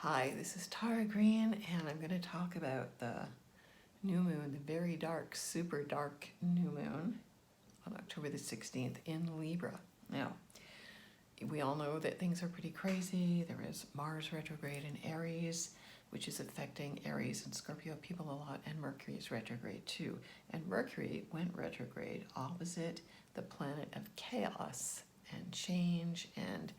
Hi, this is Tara Green, and I'm going to talk about the new moon, the very dark, super dark new moon on October the 16th in Libra. Now, we all know that things are pretty crazy. There is Mars retrograde in Aries, which is affecting Aries and Scorpio people a lot, and Mercury is retrograde too. And Mercury went retrograde opposite the planet of chaos and change and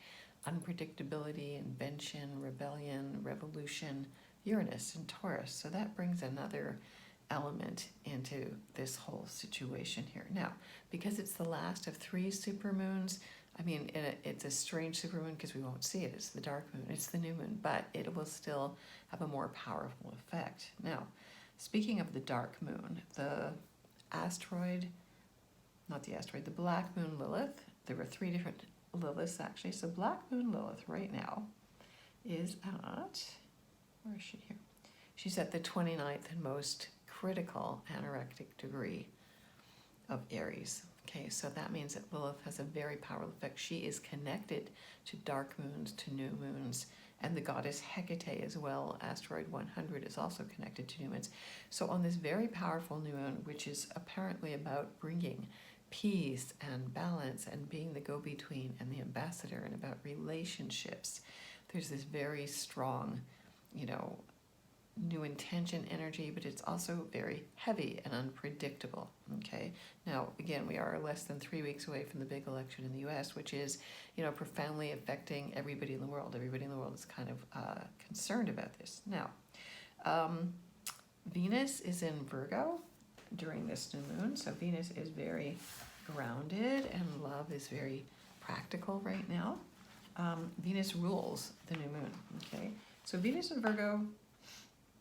unpredictability, invention, rebellion, revolution, Uranus and Taurus. So that brings another element into this whole situation here. Now, because it's the last of 3 supermoons, I mean, it's a strange supermoon because we won't see it. It's the dark moon, it's the new moon, but it will still have a more powerful effect. Now, speaking of the dark moon, the black moon Lilith, there were 3 different Liliths actually. So black moon Lilith right now is at, where is she here? She's at the 29th and most critical anorectic degree of Aries. Okay, so that means that Lilith has a very powerful effect. She is connected to dark moons, to new moons, and the goddess Hecate as well, asteroid 100, is also connected to new moons. So on this very powerful new moon, which is apparently about bringing peace and balance and being the go-between and the ambassador and about relationships, there's this very strong, new intention energy, but it's also very heavy and unpredictable. Okay, now again, we are less than 3 weeks away from the big election in the US, which is profoundly affecting everybody in the world. Everybody in the world is kind of concerned about this. Now, Venus is in Virgo during this new moon, so Venus is very grounded and love is very practical right now. Venus rules the new moon. Okay, so Venus in Virgo,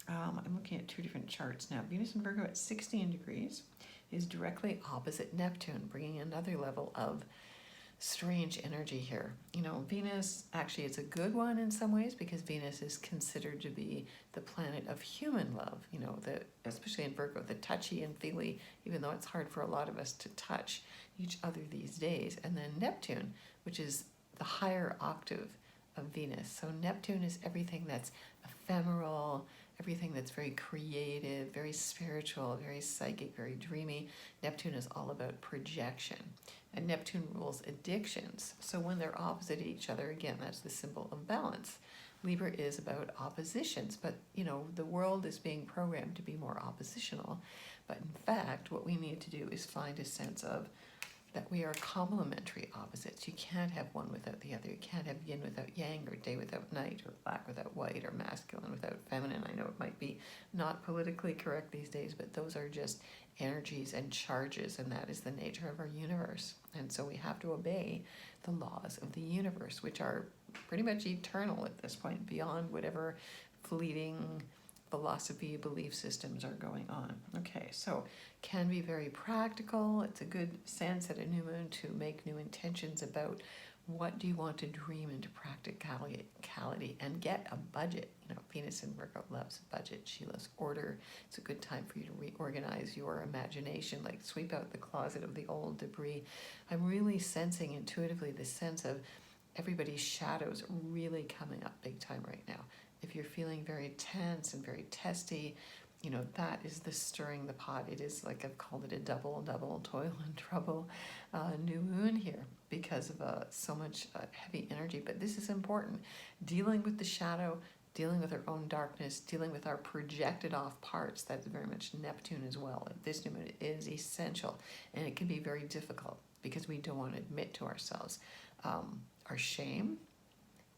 I'm looking at 2 different charts now. Venus in Virgo at 16 degrees is directly opposite Neptune, bringing another level of strange energy here. Venus actually is a good one in some ways because Venus is considered to be the planet of human love, especially in Virgo, the touchy and feely, even though it's hard for a lot of us to touch each other these days. And then Neptune, which is the higher octave of Venus. So Neptune is everything that's ephemeral, everything that's very creative, very spiritual, very psychic, very dreamy. Neptune is all about projection. And Neptune rules addictions. So when they're opposite each other, again, that's the symbol of balance. Libra is about oppositions, but the world is being programmed to be more oppositional. But in fact, what we need to do is find a sense of that we are complementary opposites. You can't have one without the other. You can't have yin without yang, or day without night, or black without white, or masculine without feminine. I know it might be not politically correct these days, but those are just energies and charges, and that is the nature of our universe. And so we have to obey the laws of the universe, which are pretty much eternal at this point, beyond whatever fleeting philosophy, belief systems are going on. Okay, so can be very practical. It's a good sense at a new moon to make new intentions about what do you want to dream into practicality and get a budget. Venus in Virgo loves budget. She loves order. It's a good time for you to reorganize your imagination, like sweep out the closet of the old debris. I'm really sensing intuitively the sense of everybody's shadows really coming up big time right now. If you're feeling very tense and very testy, that is the stirring the pot. It is like I've called it a double toil and trouble new moon here because of so much heavy energy. But this is important. Dealing with the shadow, dealing with our own darkness, dealing with our projected off parts. That's very much Neptune as well. This new moon is essential, and it can be very difficult because we don't want to admit to ourselves our shame,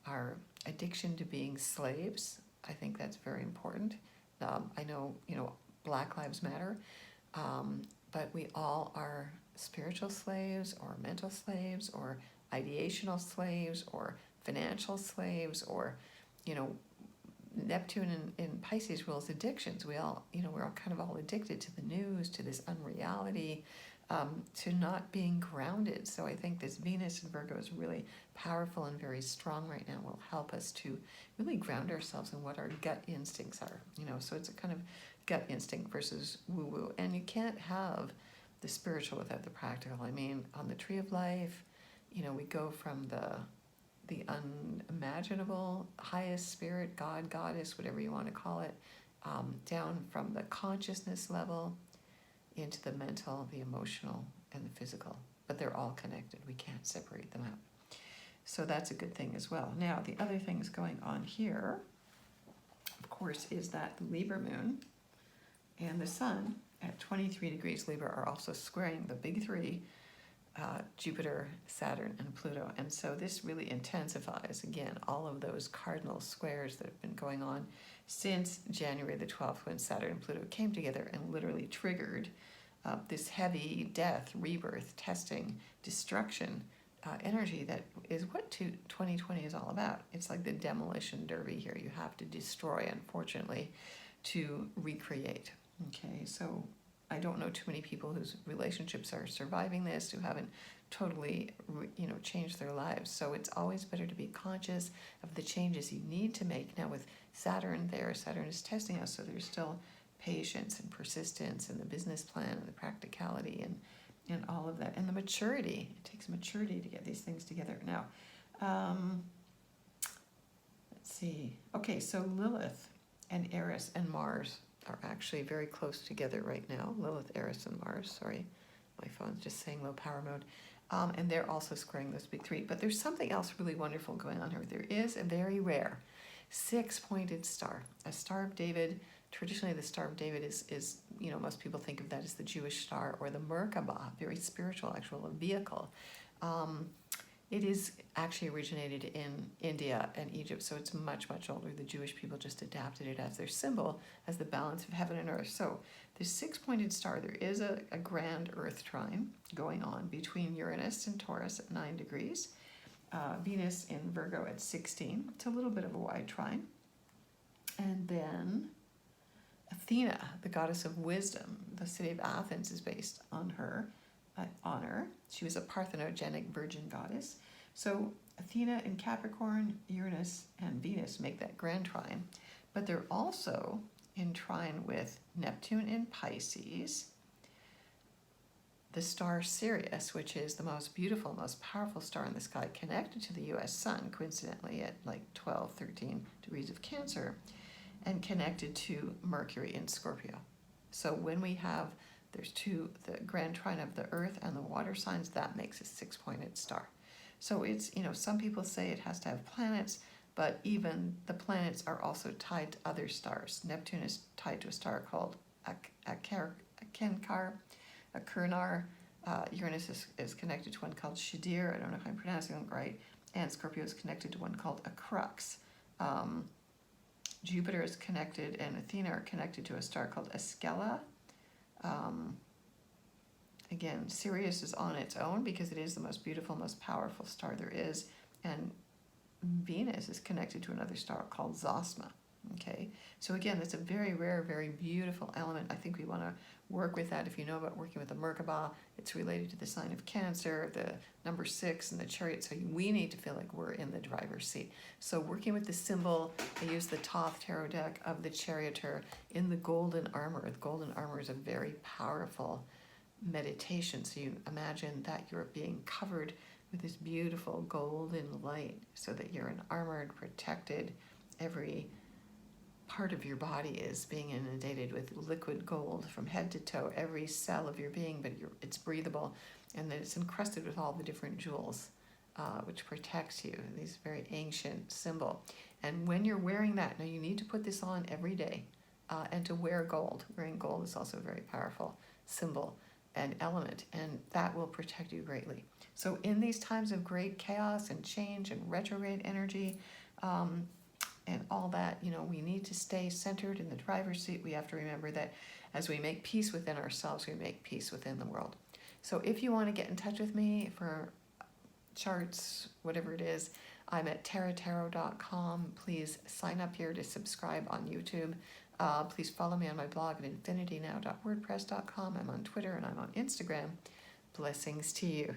our addiction to being slaves. I think that's very important. I know, Black Lives Matter, but we all are spiritual slaves or mental slaves or ideational slaves or financial slaves or, Neptune in Pisces rules addictions. We're all kind of all addicted to the news, to this unreality, to not being grounded. So I think this Venus in Virgo is really powerful and very strong right now, will help us to really ground ourselves in what our gut instincts are. So it's a kind of gut instinct versus woo-woo. And you can't have the spiritual without the practical. I mean, on the tree of life, we go from the the unimaginable, highest spirit, God, goddess, whatever you want to call it, down from the consciousness level into the mental, the emotional, and the physical. But they're all connected. We can't separate them out. So that's a good thing as well. Now, the other things going on here, of course, is that the Libra moon and the sun at 23 degrees Libra are also squaring the big three, Jupiter, Saturn, and Pluto. And so this really intensifies, again, all of those cardinal squares that have been going on since January the 12th, when Saturn and Pluto came together and literally triggered this heavy death, rebirth, testing, destruction energy that is what 2020 is all about. It's like the demolition derby here. You have to destroy, unfortunately, to recreate. Okay, so I don't know too many people whose relationships are surviving this, who haven't totally, changed their lives. So it's always better to be conscious of the changes you need to make. Now with Saturn there, Saturn is testing us, so there's still patience and persistence and the business plan and the practicality and all of that. And the maturity. It takes maturity to get these things together. Now, let's see. Okay, so Lilith and Eris and Mars are actually very close together right now. Lilith, Eris, and Mars. Sorry, my phone's just saying low power mode. And they're also squaring those big three. But there's something else really wonderful going on here. There is a very rare six-pointed star, a Star of David. Traditionally, the Star of David is most people think of that as the Jewish star, or the Merkabah, very spiritual, actual vehicle. It is actually originated in India and Egypt, so it's much, much older. The Jewish people just adapted it as their symbol, as the balance of heaven and earth. So this six-pointed star, there is a grand earth trine going on between Uranus and Taurus at 9 degrees, Venus in Virgo at 16. It's a little bit of a wide trine. And then Athena, the goddess of wisdom, the city of Athens is based on her honor. She was a parthenogenic virgin goddess. So Athena in Capricorn, Uranus, and Venus make that grand trine. But they're also in trine with Neptune in Pisces, the star Sirius, which is the most beautiful, most powerful star in the sky, connected to the U.S. sun, coincidentally at like 12, 13 degrees of Cancer, and connected to Mercury in Scorpio. So when we have, there's the grand trine of the earth and the water signs, that makes a six-pointed star. So it's, some people say it has to have planets, but even the planets are also tied to other stars. Neptune is tied to a star called Achernar. Uranus is connected to one called Shadir. I don't know if I'm pronouncing it right. And Scorpio is connected to one called Acrux. Jupiter is connected, and Athena are connected to a star called Ascella. Again, Sirius is on its own because it is the most beautiful, most powerful star there is. And Venus is connected to another star called Zosma. Okay, so again, that's a very rare, very beautiful element. I think we want to work with that. If you know about working with the Merkabah, it's related to the sign of Cancer, the number 6, and the Chariot. So we need to feel like we're in the driver's seat. So working with the symbol, I use the Thoth Tarot deck of the Charioteer in the golden armor. The golden armor is a very powerful meditation. So you imagine that you're being covered with this beautiful golden light so that you're armored, protected. Every part of your body is being inundated with liquid gold from head to toe, every cell of your being, but it's breathable, and then it's encrusted with all the different jewels, which protects you, this very ancient symbol. And when you're wearing that, now you need to put this on every day, and to wear gold. Wearing gold is also a very powerful symbol and element, and that will protect you greatly. So in these times of great chaos and change and retrograde energy, and all that, we need to stay centered in the driver's seat. We have to remember that as we make peace within ourselves, we make peace within the world. So if you want to get in touch with me for charts, whatever it is, I'm at taratarot.com. Please sign up here to subscribe on YouTube. Please follow me on my blog at infinitynow.wordpress.com. I'm on Twitter and I'm on Instagram. Blessings to you.